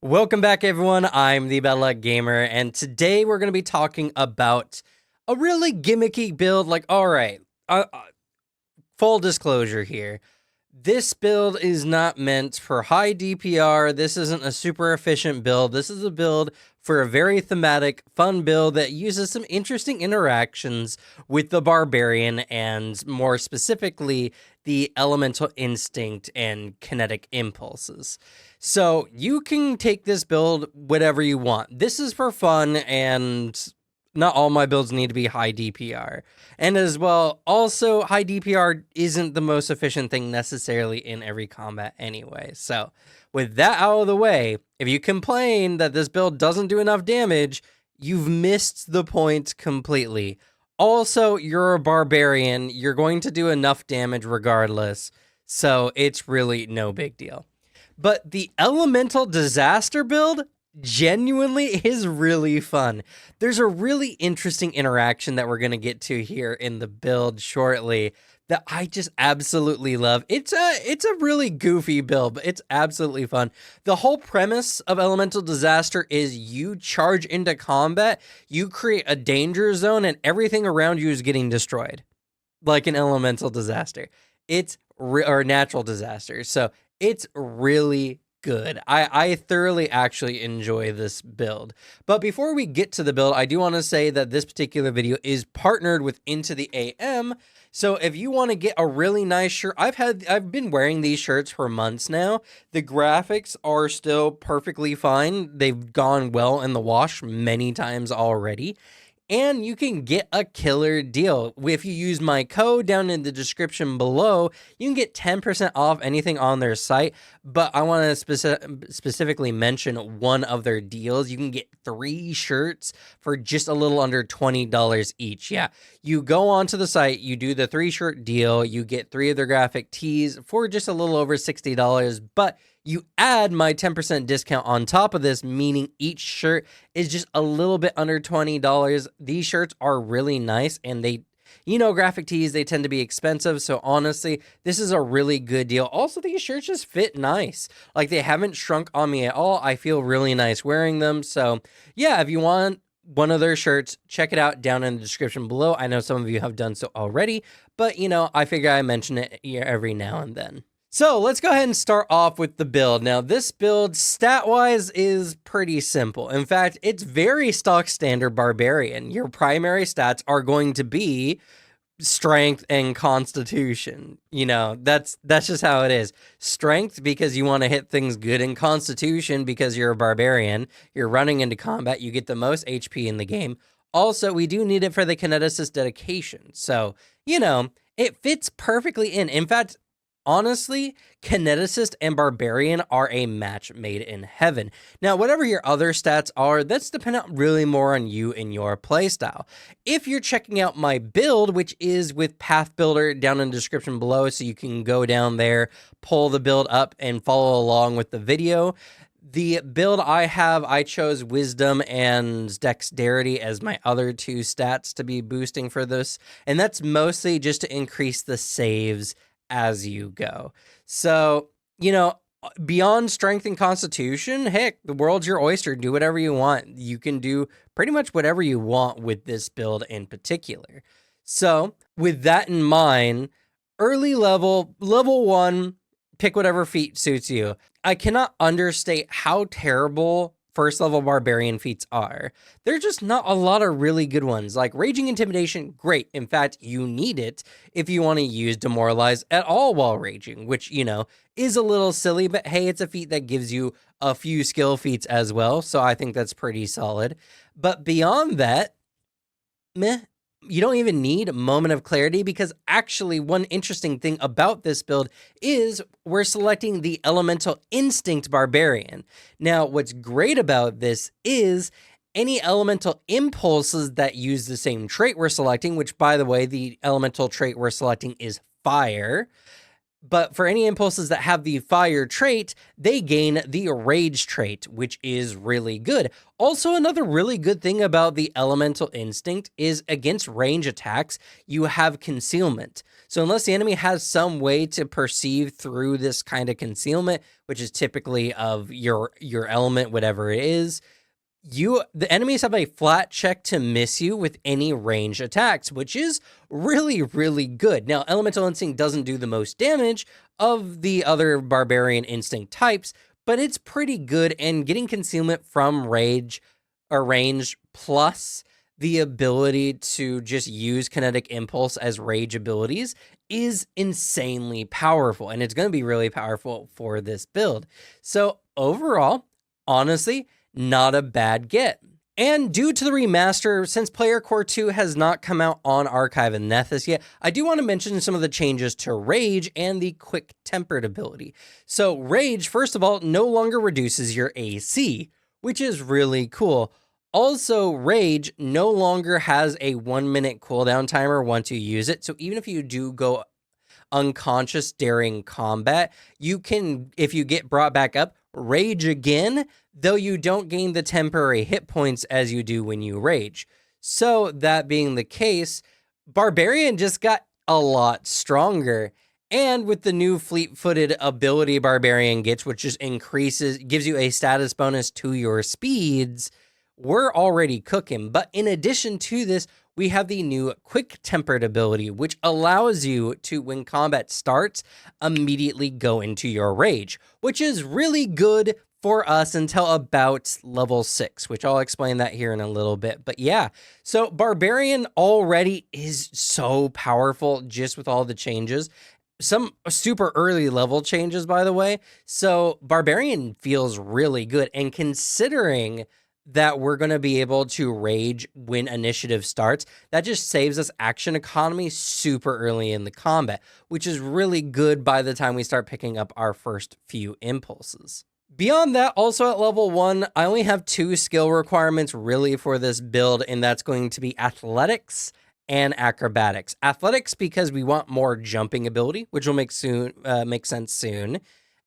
Welcome back, everyone. I'm the Bella Gamer, and today we're going to be talking about a really gimmicky build. All right, full disclosure here. This build is not meant for high DPR. This isn't a super efficient build. This is a build for a very thematic, fun build that uses some interesting interactions with the Barbarian and more specifically, the Elemental Instinct and Kinetic Impulses. So you can take this build whatever you want. This is for fun, and not all my builds need to be high DPR. And as well, also, high DPR isn't the most efficient thing necessarily in every combat anyway. So, with that out of the way, if you complain that this build doesn't do enough damage, you've missed the point completely. Also, you're a barbarian. You're going to do enough damage regardless. So, it's really no big deal. But the Elemental Disaster build genuinely is really fun. There's a really interesting interaction that we're going to get to here in the build shortly that I just absolutely love. It's a really goofy build, but it's absolutely fun. The whole premise of Elemental Disaster is you charge into combat, you create a danger zone, and everything around you is getting destroyed. Like an elemental disaster. Or natural disaster. So it's really good. I thoroughly actually enjoy this build. But before we get to the build, I do want to say that this particular video is partnered with Into the AM. So if you want to get a really nice shirt, I've been wearing these shirts for months now. The graphics are still perfectly fine. They've gone well in the wash many times already. And you can get a killer deal. If you use my code down in the description below, you can get 10% off anything on their site. But I want to specifically mention one of their deals. You can get 3 shirts for just a little under $20 each. Yeah, you go onto the site, you do the 3-shirt deal, you get 3 of their graphic tees for just a little over $60. But you add my 10% discount on top of this, meaning each shirt is just a little bit under $20. These shirts are really nice, and graphic tees, they tend to be expensive. So honestly, this is a really good deal. Also, these shirts just fit nice. Like, they haven't shrunk on me at all. I feel really nice wearing them. So yeah, if you want one of their shirts, check it out down in the description below. I know some of you have done so already, but I figure I mention it here every now and then. So let's go ahead and start off with the build. Now, this build, stat-wise, is pretty simple. In fact, it's very stock standard Barbarian. Your primary stats are going to be strength and constitution. That's just how it is. Strength, because you want to hit things good, and constitution, because you're a barbarian. You're running into combat. You get the most HP in the game. Also, we do need it for the kineticist dedication. So, it fits perfectly in. In fact, honestly, Kineticist and Barbarian are a match made in heaven. Now, whatever your other stats are, that's dependent really more on you and your playstyle. If you're checking out my build, which is with Path Builder down in the description below, so you can go down there, pull the build up, and follow along with the video. The build I chose Wisdom and Dexterity as my other 2 stats to be boosting for this, and that's mostly just to increase the saves as you go. So, beyond strength and constitution, heck, the world's your oyster. Do whatever you want. You can do pretty much whatever you want with this build in particular. So, with that in mind, early level 1, pick whatever feat suits you. I cannot understate how terrible first level Barbarian feats are. There's just not a lot of really good ones. Like Raging Intimidation, great. In fact, you need it if you want to use Demoralize at all while raging, which, is a little silly, but hey, it's a feat that gives you a few skill feats as well. So I think that's pretty solid. But beyond that, meh. You don't even need a Moment of Clarity, because actually one interesting thing about this build is we're selecting the Elemental Instinct Barbarian. Now, what's great about this is any elemental impulses that use the same trait we're selecting, which, by the way, the elemental trait we're selecting is Fire. But for any impulses that have the fire trait, they gain the rage trait, which is really good. Also, another really good thing about the elemental instinct is against range attacks, you have concealment. So unless the enemy has some way to perceive through this kind of concealment, which is typically of your element, whatever it is, the enemies have a flat check to miss you with any range attacks, which is really, really good. Now, Elemental Instinct doesn't do the most damage of the other Barbarian Instinct types, but it's pretty good, and getting concealment from rage or range plus the ability to just use Kinetic Impulse as rage abilities is insanely powerful, and it's going to be really powerful for this build. So overall, honestly, not a bad get. And due to the remaster, since Player Core 2 has not come out on Archive and Nethys yet, I do want to mention some of the changes to Rage and the Quick Tempered ability. So Rage, first of all, no longer reduces your AC, which is really cool. Also, Rage no longer has a 1-minute cooldown timer once you use it. So even if you do go unconscious during combat, you can, if you get brought back up, rage again, though you don't gain the temporary hit points as you do when you rage. So that being the case, Barbarian just got a lot stronger. And with the new fleet-footed ability Barbarian gets, which just gives you a status bonus to your speeds, we're already cooking. But in addition to this, we have the new Quick Tempered ability, which allows you to, when combat starts, immediately go into your rage, which is really good for us until about level 6, which I'll explain that here in a little bit. But yeah, so Barbarian already is so powerful just with all the changes. Some super early level changes, by the way. So Barbarian feels really good, and considering that we're going to be able to rage when initiative starts, that just saves us action economy super early in the combat, which is really good by the time we start picking up our first few impulses. Beyond that, also at level 1, I only have 2 skill requirements really for this build, and that's going to be athletics and acrobatics. Athletics because we want more jumping ability, which will make sense soon.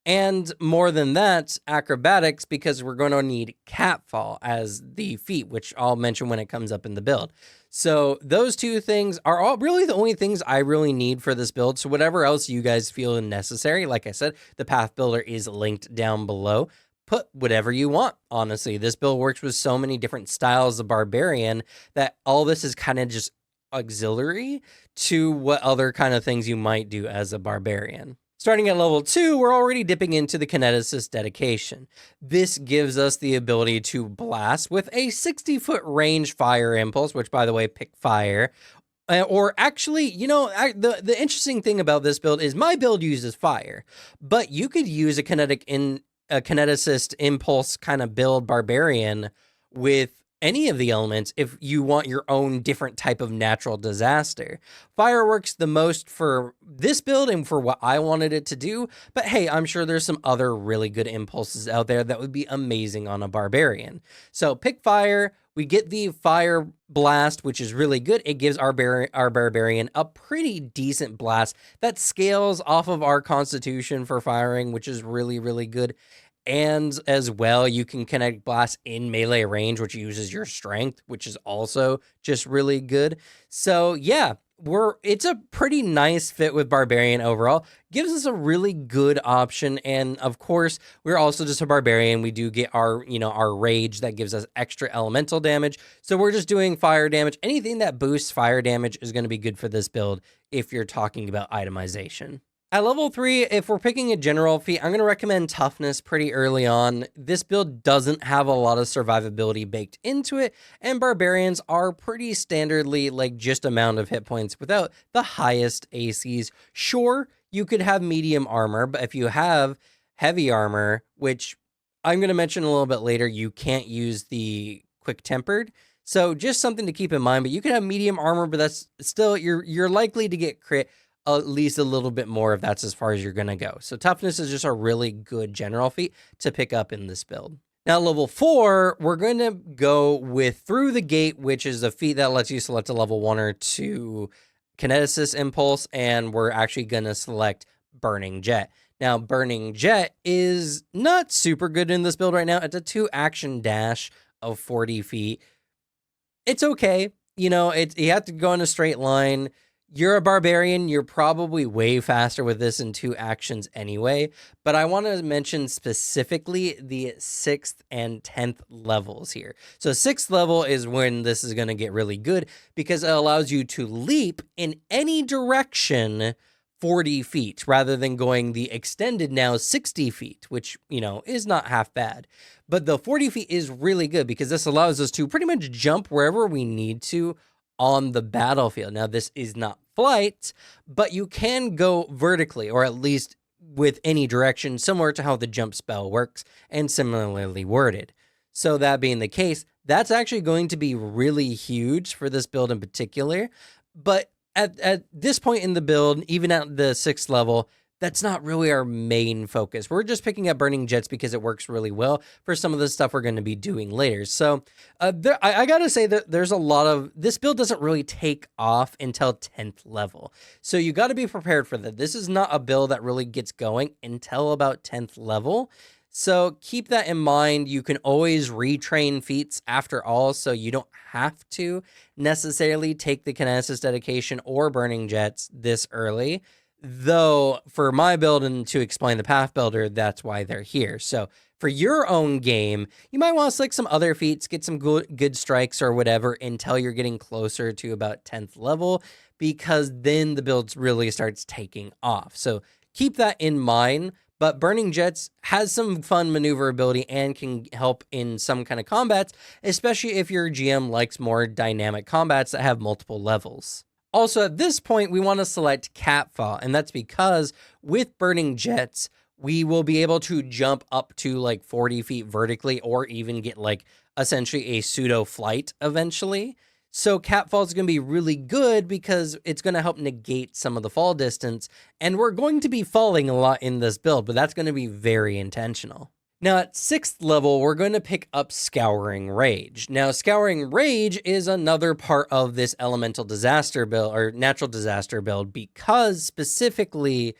And more than that, acrobatics, because we're going to need catfall as the feat, which I'll mention when it comes up in the build. So those 2 things are all really the only things I really need for this build. So whatever else you guys feel necessary, like I said, the path builder is linked down below. Put whatever you want, honestly. This build works with so many different styles of Barbarian that all this is kind of just auxiliary to what other kind of things you might do as a Barbarian. Starting at level 2, we're already dipping into the Kineticist dedication. This gives us the ability to blast with a 60-foot range fire impulse, which, by the way, pick fire. Or actually, you know, the interesting thing about this build is my build uses fire, but you could use a Kineticist impulse kind of build Barbarian with any of the elements if you want your own different type of natural disaster. Fire works the most for this build and for what I wanted it to do, but hey, I'm sure there's some other really good impulses out there that would be amazing on a Barbarian. So pick fire, we get the fire blast, which is really good. It gives our Barbarian a pretty decent blast that scales off of our constitution for firing, which is really, really good. And as well, you can connect blast in melee range, which uses your strength, which is also just really good. So yeah, it's a pretty nice fit with Barbarian overall. Gives us a really good option. And of course, we're also just a Barbarian. We do get our rage that gives us extra elemental damage. So we're just doing fire damage. Anything that boosts fire damage is going to be good for this build if you're talking about itemization. At level 3, if we're picking a general feat, I'm going to recommend toughness pretty early on. This build doesn't have a lot of survivability baked into it, and barbarians are pretty standardly like just amount of hit points without the highest ACs. Sure, you could have medium armor, but if you have heavy armor, which I'm going to mention a little bit later, you can't use the quick tempered. So just something to keep in mind, but you could have medium armor, but that's still, you're likely to get crit at least a little bit more if that's as far as you're going to go. So toughness is just a really good general feat to pick up in this build. Now, level 4, we're going to go with Through the Gate, which is a feat that lets you select a level 1 or 2 Kineticist Impulse, and we're actually going to select Burning Jet. Now, Burning Jet is not super good in this build right now. It's a 2-action dash of 40 feet. It's okay. You know, you have to go in a straight line. You're a barbarian. You're probably way faster with this in 2 actions anyway. But I want to mention specifically the 6th and 10th levels here. So 6th level is when this is going to get really good because it allows you to leap in any direction 40 feet rather than going the extended now 60 feet, which, you know, is not half bad. But the 40 feet is really good because this allows us to pretty much jump wherever we need to on the battlefield. Now, this is not flight, but you can go vertically, or at least with any direction, similar to how the jump spell works and similarly worded. So that being the case, that's actually going to be really huge for this build in particular. But at this point in the build, even at the 6th level, that's not really our main focus. We're just picking up Burning Jets because it works really well for some of the stuff we're going to be doing later. So I got to say that there's a lot of, this build doesn't really take off until 10th level. So you got to be prepared for that. This is not a build that really gets going until about 10th level. So keep that in mind. You can always retrain feats after all, so you don't have to necessarily take the Kinesis dedication or Burning Jets this early. Though for my build and to explain the Path Builder, that's why they're here. So for your own game, you might want to select some other feats, get some good strikes or whatever until you're getting closer to about 10th level, because then the build really starts taking off. So keep that in mind. But Burning Jets has some fun maneuverability and can help in some kind of combats, especially if your GM likes more dynamic combats that have multiple levels. Also, at this point, we want to select Catfall, and that's because with Burning Jets, we will be able to jump up to like 40 feet vertically or even get like essentially a pseudo flight eventually. So Catfall is going to be really good because it's going to help negate some of the fall distance, and we're going to be falling a lot in this build, but that's going to be very intentional. Now, at 6th level, we're going to pick up Scouring Rage. Now, Scouring Rage is another part of this elemental disaster build, or natural disaster build, because specifically,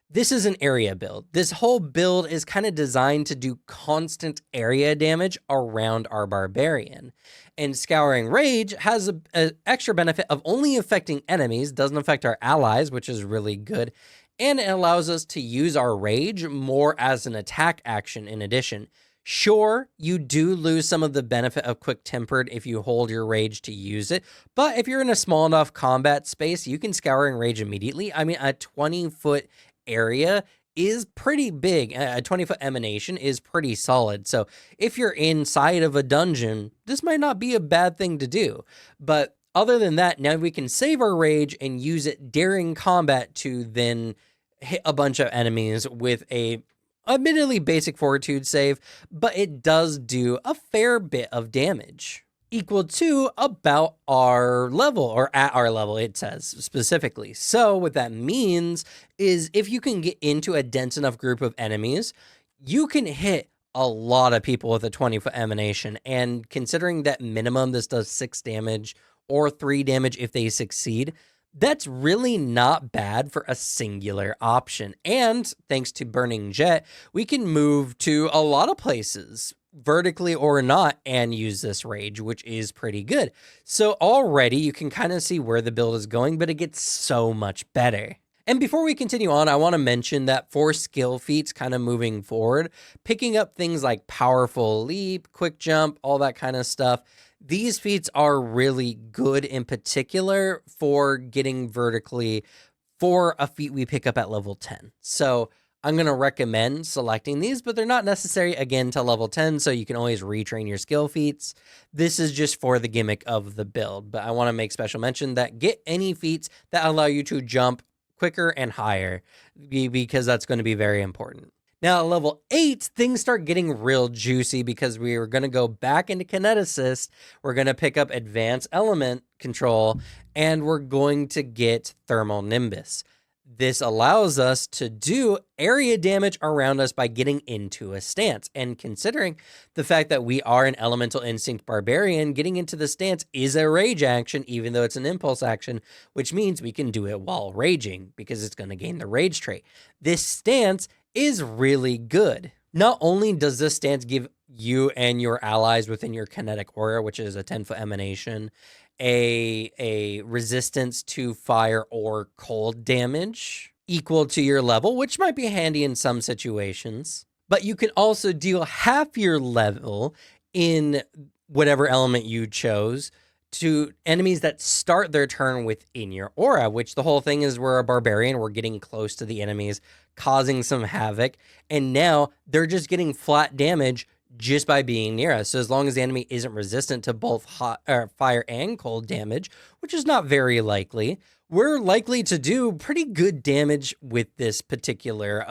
this is an area build. This whole build is kind of designed to do constant area damage around our Barbarian. And Scouring Rage has an extra benefit of only affecting enemies, doesn't affect our allies, which is really good. And it allows us to use our rage more as an attack action in addition. Sure, you do lose some of the benefit of Quick Tempered if you hold your rage to use it, but if you're in a small enough combat space, you can Scouring Rage immediately. I mean, a 20-foot area is pretty big. A 20-foot emanation is pretty solid. So if you're inside of a dungeon, this might not be a bad thing to do. But other than that, now we can save our rage and use it during combat to then hit a bunch of enemies with a admittedly basic fortitude save, but it does do a fair bit of damage. Equal to about our level, or at our level, it says specifically. So what that means is if you can get into a dense enough group of enemies, you can hit a lot of people with a 20-foot emanation. And considering that minimum this does 6 damage or 3 damage if they succeed, that's really not bad for a singular option. And thanks to Burning Jet, we can move to a lot of places, vertically or not, and use this rage, which is pretty good. So already you can kind of see where the build is going, but it gets so much better. And before we continue on, I want to mention that for skill feats kind of moving forward, picking up things like powerful leap, quick jump, all that kind of stuff, these feats are really good in particular for getting vertically for a feat we pick up at level 10. So I'm going to recommend selecting these, but they're not necessary, again, to level 10, so you can always retrain your skill feats. This is just for the gimmick of the build, but I want to make special mention that get any feats that allow you to jump quicker and higher, because that's going to be very important. Now, at level 8, things start getting real juicy because we are going to go back into Kineticist. We're going to pick up Advanced Element Control, and we're going to get Thermal Nimbus. This allows us to do area damage around us by getting into a stance. And considering the fact that we are an Elemental Instinct Barbarian, getting into the stance is a rage action, even though it's an impulse action, which means we can do it while raging because it's going to gain the rage trait. This stance is really good. Not only does this stance give you and your allies within your kinetic aura, which is a 10-foot emanation, a resistance to fire or cold damage equal to your level, which might be handy in some situations. But you can also deal half your level in whatever element you chose to enemies that start their turn within your aura, which the whole thing is we're a barbarian, we're getting close to the enemies, causing some havoc, and now they're just getting flat damage just by being near us. So as long as the enemy isn't resistant to both fire and cold damage, which is not very likely, we're likely to do pretty good damage with this particular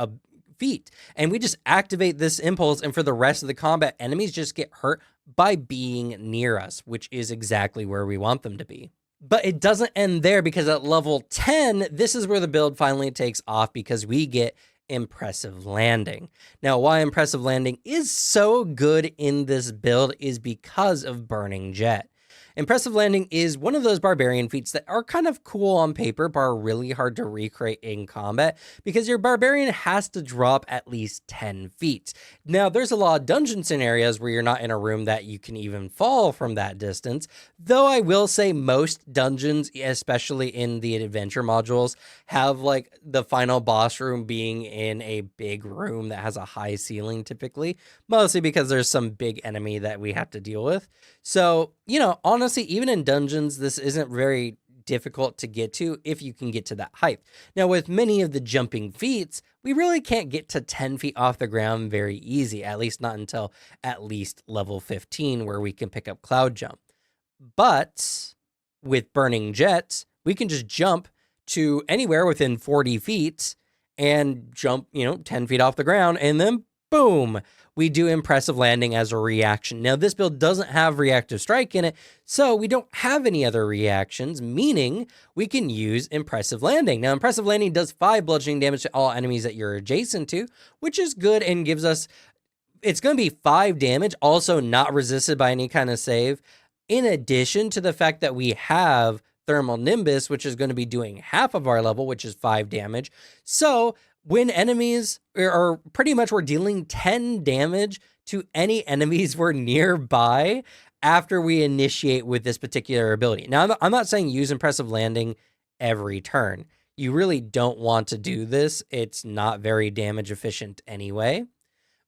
feat. And we just activate this impulse, and for the rest of the combat, enemies just get hurt by being near us, which is exactly where we want them to be. But it doesn't end there, because at level 10, this is where the build finally takes off, because we get Impressive Landing. Now, why Impressive Landing is so good in this build is because of Burning Jet. Impressive Landing is one of those barbarian feats that are kind of cool on paper, but are really hard to recreate in combat, because your barbarian has to drop at least 10 feet. Now, there's a lot of dungeon scenarios where you're not in a room that you can even fall from that distance, though I will say most dungeons, especially in the adventure modules, have like the final boss room being in a big room that has a high ceiling typically, mostly because there's some big enemy that we have to deal with. So, you know, honestly, even in dungeons, this isn't very difficult to get to if you can get to that height. Now, with many of the jumping feats, we really can't get to 10 feet off the ground very easy, at least not until at least level 15, where we can pick up Cloud Jump. But with Burning Jet, we can just jump to anywhere within 40 feet and jump, 10 feet off the ground, and then boom, we do Impressive Landing as a reaction. Now, this build doesn't have Reactive Strike in it, so we don't have any other reactions, meaning we can use Impressive Landing. Now, Impressive Landing does 5 bludgeoning damage to all enemies that you're adjacent to, which is good and gives us, it's going to be 5 damage, also not resisted by any kind of save, in addition to the fact that we have Thermal Nimbus, which is going to be doing half of our level, which is 5 damage. So when enemies are pretty much, we're dealing 10 damage to any enemies we're nearby after we initiate with this particular ability. Now, I'm not saying use Impressive Landing every turn. You really don't want to do this. It's not very damage efficient anyway.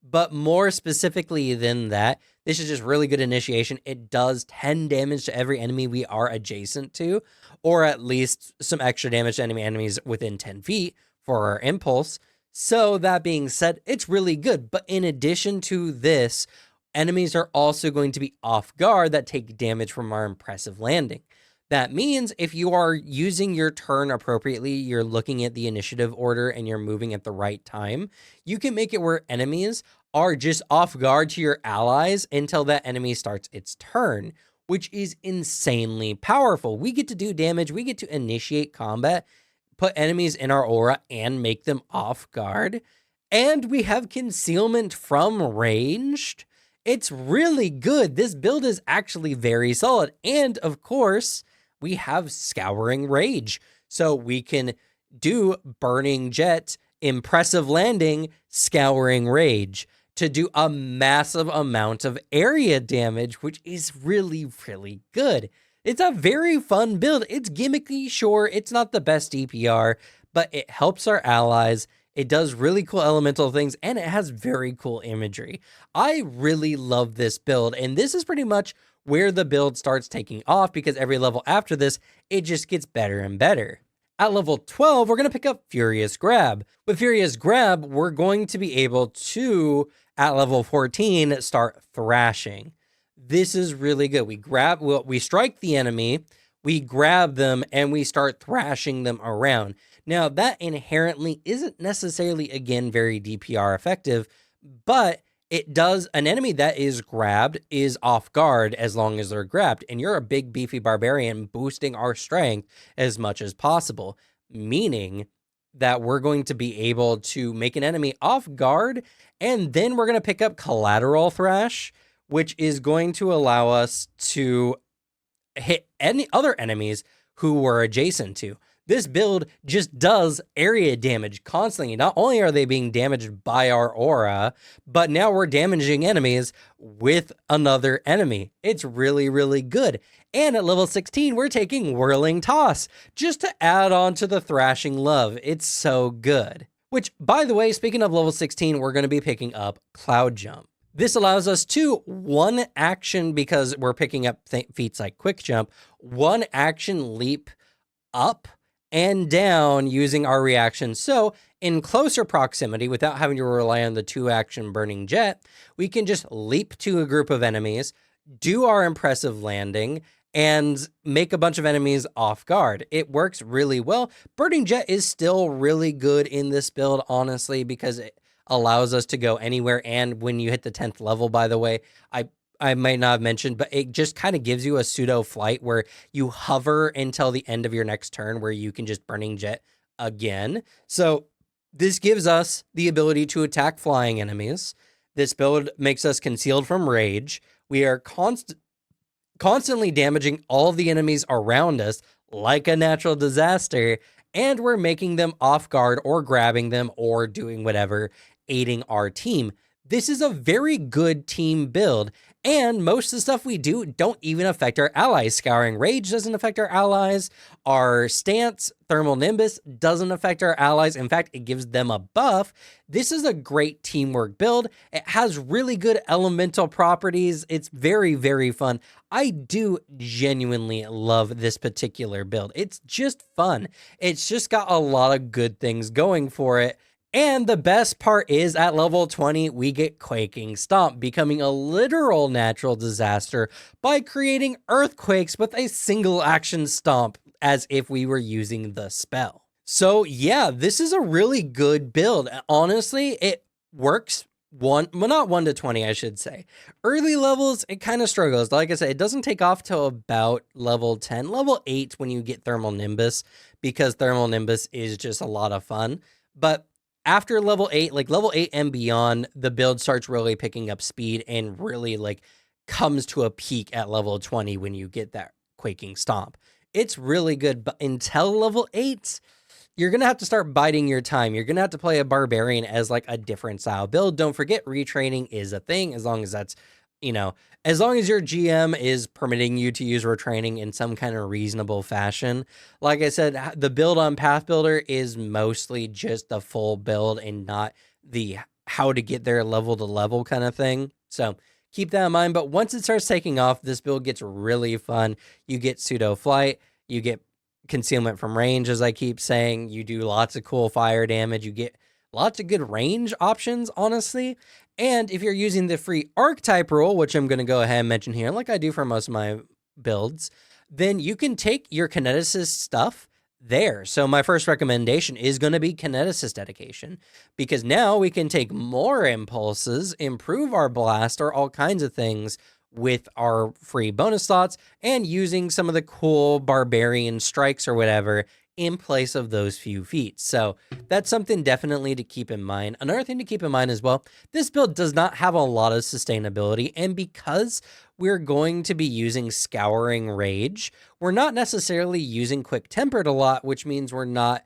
But more specifically than that, this is just really good initiation. It does 10 damage to every enemy we are adjacent to, or at least some extra damage to enemies within 10 feet for our impulse. So that being said, it's really good. But in addition to this, enemies are also going to be off guard that take damage from our Impressive Landing. That means if you are using your turn appropriately, you're looking at the initiative order and you're moving at the right time, you can make it where enemies are just off guard to your allies until that enemy starts its turn, which is insanely powerful. We get to do damage, we get to initiate combat, put enemies in our aura and make them off guard, and we have concealment from ranged. It's really good. This build is actually very solid. And of course, we have Scouring Rage. So we can do Burning Jet, Impressive Landing, Scouring Rage to do a massive amount of area damage, which is really, really good. It's a very fun build. It's gimmicky, sure. It's not the best DPR, but it helps our allies. It does really cool elemental things, and it has very cool imagery. I really love this build, and this is pretty much where the build starts taking off, because every level after this, it just gets better and better. At level 12, we're going to pick up Furious Grab. With Furious Grab, we're going to be able to, at level 14, start thrashing. This is really good. We strike the enemy, we grab them, and we start thrashing them around. Now, that inherently isn't necessarily, again, very DPR effective, but it does, an enemy that is grabbed is off guard as long as they're grabbed, and you're a big, beefy barbarian boosting our strength as much as possible, meaning that we're going to be able to make an enemy off guard, and then we're going to pick up Collateral Thrash, which is going to allow us to hit any other enemies who we're adjacent to. This build just does area damage constantly. Not only are they being damaged by our aura, but now we're damaging enemies with another enemy. It's really, really good. And at level 16, we're taking Whirling Toss just to add on to the Thrashing Love. It's so good. Which, by the way, speaking of level 16, we're going to be picking up Cloud Jump. This allows us to one action, because we're picking up feats like Quick Jump, one action leap up and down using our reaction. So in closer proximity, without having to rely on the 2-action Burning Jet, we can just leap to a group of enemies, do our impressive landing, and make a bunch of enemies off guard. It works really well. Burning Jet is still really good in this build, honestly, because it allows us to go anywhere. And when you hit the 10th level, by the way, I might not have mentioned, but it just kind of gives you a pseudo flight where you hover until the end of your next turn, where you can just Burning Jet again. So this gives us the ability to attack flying enemies. This build makes us concealed from rage. We are constantly damaging all of the enemies around us like a natural disaster, and we're making them off guard or grabbing them or doing whatever, aiding our team. This is a very good team build, and most of the stuff we do don't even affect our allies. Scouring Rage doesn't affect our allies. Our stance, Thermal Nimbus, doesn't affect our allies. In fact, it gives them a buff. This is a great teamwork build. It has really good elemental properties. It's very, very fun. I do genuinely love this particular build. It's just fun. It's just got a lot of good things going for it. And the best part is, at level 20, we get Quaking Stomp, becoming a literal natural disaster by creating earthquakes with a single action stomp, as if we were using the spell. So yeah, this is a really good build. Honestly, it works not 1 to 20, I should say. Early levels, it kind of struggles. Like I said, it doesn't take off till about level 10, level 8 when you get Thermal Nimbus, because Thermal Nimbus is just a lot of fun. But after level 8, like level 8 and beyond, the build starts really picking up speed and really like comes to a peak at level 20 when you get that Quaking Stomp. It's really good, but until level 8, you're going to have to start biding your time. You're going to have to play a Barbarian as like a different style build. Don't forget, retraining is a thing, as long as that's, as long as your GM is permitting you to use retraining in some kind of reasonable fashion. Like I said, the build on Path Builder is mostly just the full build and not the how to get there level to level kind of thing. So keep that in mind. But once it starts taking off, this build gets really fun. You get pseudo flight, you get concealment from range, as I keep saying. You do lots of cool fire damage. You get lots of good range options, honestly. And if you're using the free archetype rule, which I'm going to go ahead and mention here, like I do for most of my builds, then you can take your kineticist stuff there. So my first recommendation is going to be kineticist dedication, because now we can take more impulses, improve our blast, or all kinds of things with our free bonus slots, and using some of the cool barbarian strikes or whatever in place of those few feats. So that's something definitely to keep in mind. Another thing to keep in mind as well, this build does not have a lot of sustainability, and because we're going to be using Scouring Rage, we're not necessarily using Quick Tempered a lot, which means we're not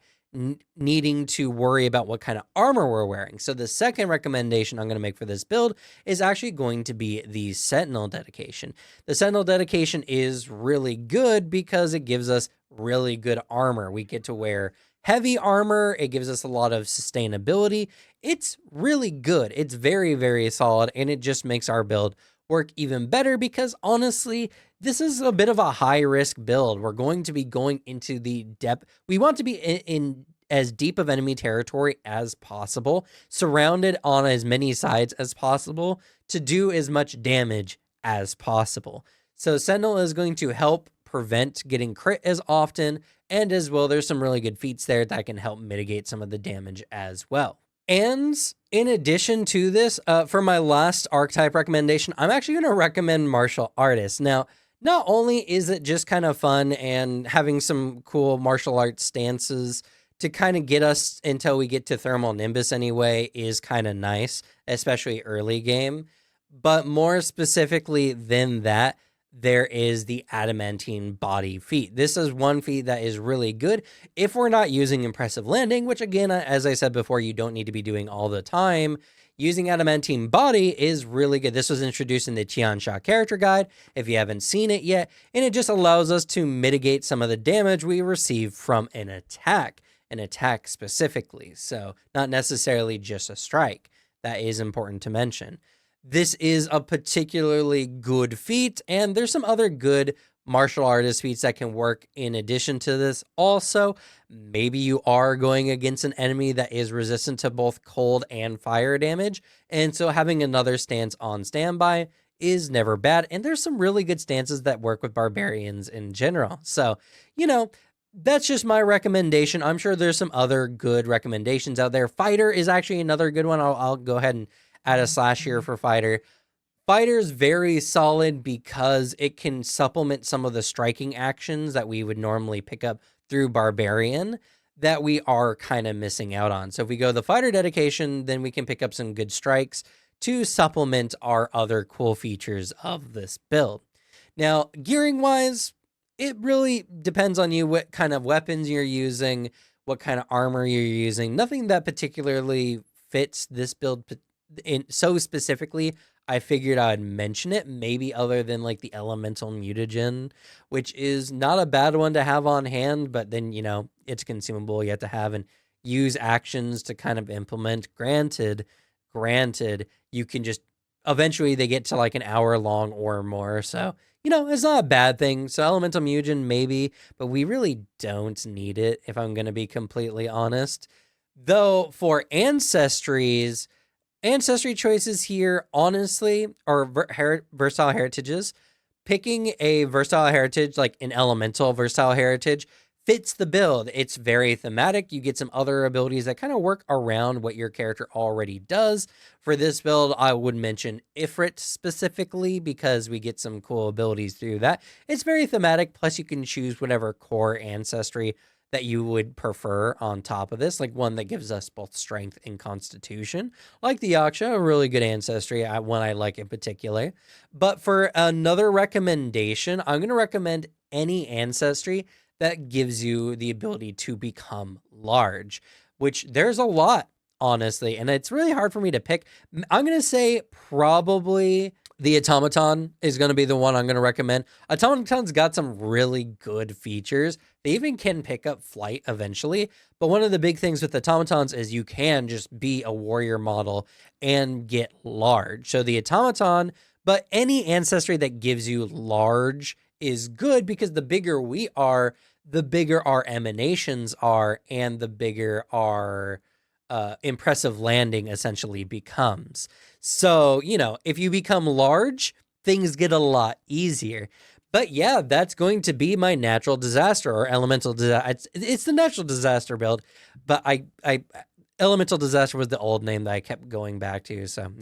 needing to worry about what kind of armor we're wearing. So the second recommendation I'm going to make for this build is actually going to be the Sentinel dedication. The Sentinel dedication is really good because it gives us really good armor. We get to wear heavy armor. It gives us a lot of sustainability. It's really good. It's very, very solid, and it just makes our build work even better, because honestly, this is a bit of a high risk build. We're going to be going into the depth. We want to be in as deep of enemy territory as possible, surrounded on as many sides as possible to do as much damage as possible. So Sentinel is going to help prevent getting crit as often, and as well, there's some really good feats there that can help mitigate some of the damage as well. And in addition to this, for my last archetype recommendation, I'm actually going to recommend Martial Artist. Now, not only is it just kind of fun and having some cool martial arts stances to kind of get us until we get to Thermal Nimbus anyway is kind of nice, especially early game. But more specifically than that, there is the Adamantine Body feat. This is one feat that is really good if we're not using Impressive Landing, which again, as I said before, you don't need to be doing all the time. Using Adamantine Body is really good. This was introduced in the Tiansha character guide, if you haven't seen it yet, and it just allows us to mitigate some of the damage we receive from an attack specifically. So not necessarily just a strike. That is important to mention. This is a particularly good feat, and there's some other good martial artist feats that can work in addition to this. Also, maybe you are going against an enemy that is resistant to both cold and fire damage, and so having another stance on standby is never bad. And there's some really good stances that work with barbarians in general. So, that's just my recommendation. I'm sure there's some other good recommendations out there. Fighter is actually another good one. I'll go ahead and add a slash here for Fighter. Fighter's very solid because it can supplement some of the striking actions that we would normally pick up through Barbarian that we are kind of missing out on. So if we go the Fighter dedication, then we can pick up some good strikes to supplement our other cool features of this build. Now, gearing wise, it really depends on you what kind of weapons you're using, what kind of armor you're using. Nothing that particularly fits this build so specifically. I figured I'd mention it, maybe other than like the elemental mutagen, which is not a bad one to have on hand, but then, it's consumable. You have to have and use actions to kind of implement. Granted, you can just eventually they get to like an hour long or more. So, it's not a bad thing. So elemental mutagen, maybe, but we really don't need it if I'm going to be completely honest. Though for ancestry choices here, honestly, are versatile heritages. Picking a versatile heritage, like an elemental versatile heritage, fits the build. It's very thematic. You get some other abilities that kind of work around what your character already does. For this build, I would mention Ifrit specifically because we get some cool abilities through that. It's very thematic, plus you can choose whatever core ancestry that you would prefer on top of this, like one that gives us both strength and constitution, like the Yaksha, a really good ancestry, one I like in particular. But for another recommendation, I'm going to recommend any ancestry that gives you the ability to become large, which there's a lot, honestly, and it's really hard for me to pick. I'm going to say probably the Automaton is going to be the one I'm going to recommend. Automaton's got some really good features. They even can pick up flight eventually. But one of the big things with Automatons is you can just be a warrior model and get large. So the Automaton, but any ancestry that gives you large is good because the bigger we are, the bigger our emanations are, and the bigger our impressive landing essentially becomes. So, if you become large, things get a lot easier. But yeah, that's going to be my natural disaster or elemental disaster. It's the natural disaster build, but I elemental disaster was the old name that I kept going back to. So,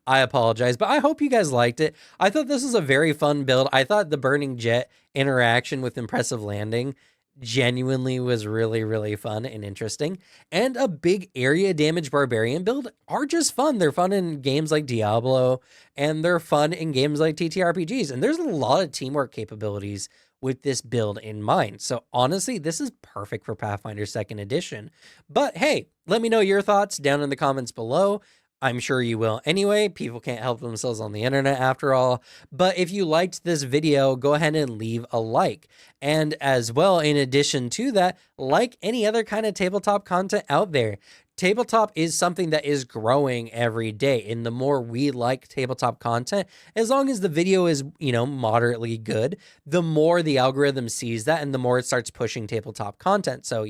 I apologize, but I hope you guys liked it. I thought this was a very fun build. I thought the Burning Jet interaction with Impressive Landing genuinely was really, really fun and interesting. And a big area damage Barbarian build are just fun. They're fun in games like Diablo, and they're fun in games like TTRPGs. And there's a lot of teamwork capabilities with this build in mind. So honestly, this is perfect for Pathfinder 2nd Edition. But hey, let me know your thoughts down in the comments below. I'm sure you will anyway. People can't help themselves on the internet after all. But if you liked this video, go ahead and leave a like. And as well, in addition to that, like any other kind of tabletop content out there. Tabletop is something that is growing every day. And the more we like tabletop content, as long as the video is, moderately good, the more the algorithm sees that and the more it starts pushing tabletop content. So,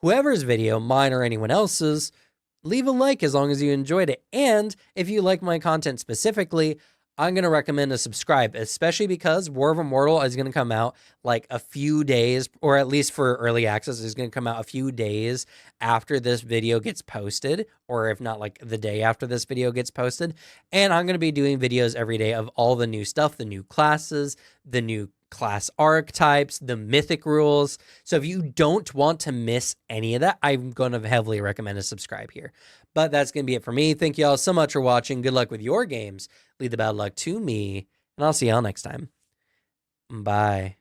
whoever's video, mine or anyone else's, leave a like as long as you enjoyed it. And if you like my content specifically, I'm going to recommend a subscribe, especially because War of Immortal is going to come out like a few days, or at least for early access, is going to come out a few days after this video gets posted, or if not like the day after this video gets posted. And I'm going to be doing videos every day of all the new stuff, the new classes, the new class archetypes, the mythic rules. So if you don't want to miss any of that, I'm going to heavily recommend to subscribe here. But that's going to be it for me. Thank you all so much for watching. Good luck with your games. Lead the bad luck to me, and I'll see y'all next time. Bye.